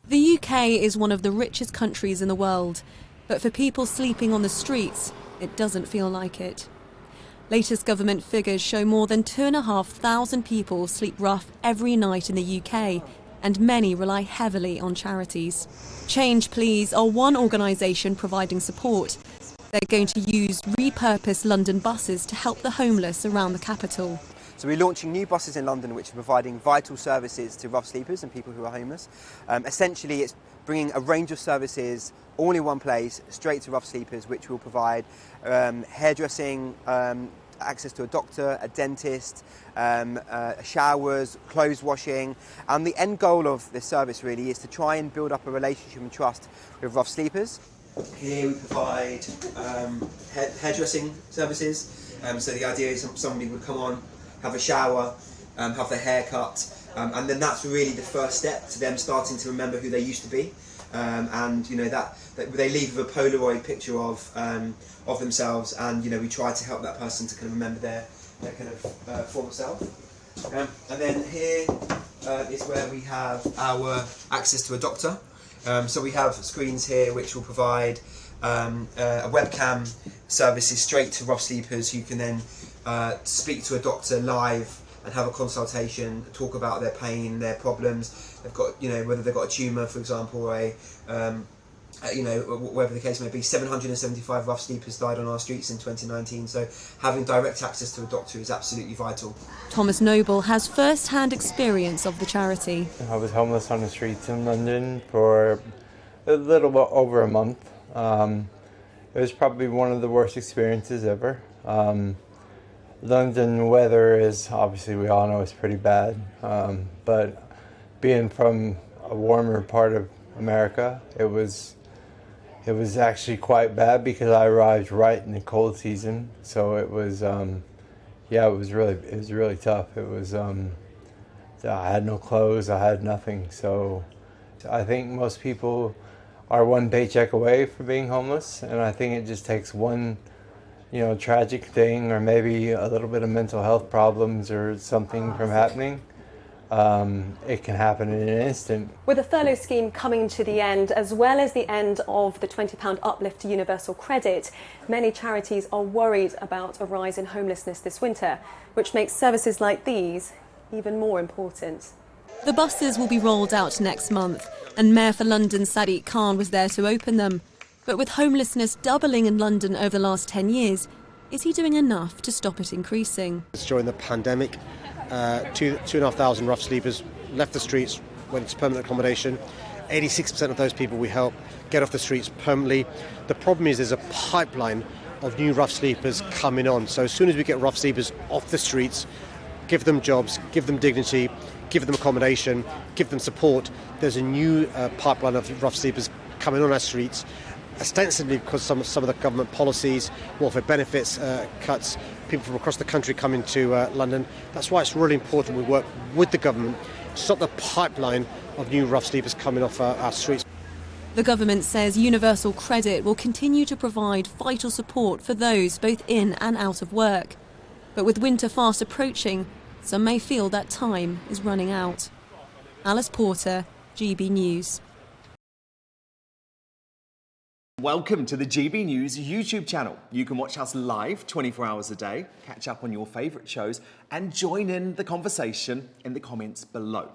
The UK is one of the richest countries in the world, but for people sleeping on the streets, it doesn't feel like it. Latest government figures show more than 2,500 people sleep rough every night in the UK, and many rely heavily on charities. Change Please are one organisation providing support. They're going to use repurposed London buses to help the homeless around the capital. So we're launching new buses in London which are providing vital services to rough sleepers and people who are homeless. Essentially it's bringing a range of services all in one place straight to rough sleepers, which will provide hairdressing, access to a doctor, a dentist, showers, clothes washing, and the end goal of this service really is to try and build up a relationship and trust with rough sleepers. Here we provide hairdressing services, so the idea is somebody would come on, have a shower, have their hair cut, and then that's really the first step to them starting to remember who they used to be, and you know that they leave with a Polaroid picture of themselves, and you know we try to help that person to kind of remember their kind of former self. And then here is where we have our access to a doctor. So we have screens here which will provide a webcam services straight to rough sleepers who can then speak to a doctor live and have a consultation, talk about their pain, their problems. They've got, you know, whether they've got a tumour, for example, or you know, whatever the case may be. 775 rough sleepers died on our streets in 2019, so having direct access to a doctor is absolutely vital. Thomas Noble has first-hand experience of the charity. I was homeless on the streets in London for a little bit over a month. It was probably one of the worst experiences ever. London weather is, obviously we all know, it's pretty bad, but being from a warmer part of America, it was actually quite bad because I arrived right in the cold season, so it was yeah, it was really tough. It was I had no clothes, I had nothing, so I think most people are one paycheck away from being homeless, and I think it just takes one, you know, tragic thing or maybe a little bit of mental health problems or something from happening. It can happen in an instant. With the furlough scheme coming to the end, as well as the end of the £20 uplift to universal credit, many charities are worried about a rise in homelessness this winter, which makes services like these even more important. The buses will be rolled out next month, and Mayor for London SADIQ Khan was there to open them. But with homelessness doubling in London over the last 10 years, is he doing enough to stop it increasing? During the pandemic, 2,500 rough sleepers left the streets, went into permanent accommodation. 86% of those people we help get off the streets permanently. The problem is there's a pipeline of new rough sleepers coming on. So as soon as we get rough sleepers off the streets, give them jobs, give them dignity, give them accommodation, give them support, there's a new pipeline of rough sleepers coming on our streets, ostensibly because some of the government policies, welfare benefits cuts, people from across the country coming to London. That's why it's really important we work with the government to stop the pipeline of new rough sleepers coming off our streets. The government says universal credit will continue to provide vital support for those both in and out of work. But with winter fast approaching, some may feel that time is running out. Alice Porter, GB News. Welcome to the GB News YouTube channel. You can watch us live 24 hours a day, catch up on your favourite shows and join in the conversation in the comments below.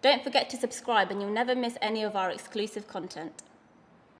Don't forget to subscribe and you'll never miss any of our exclusive content.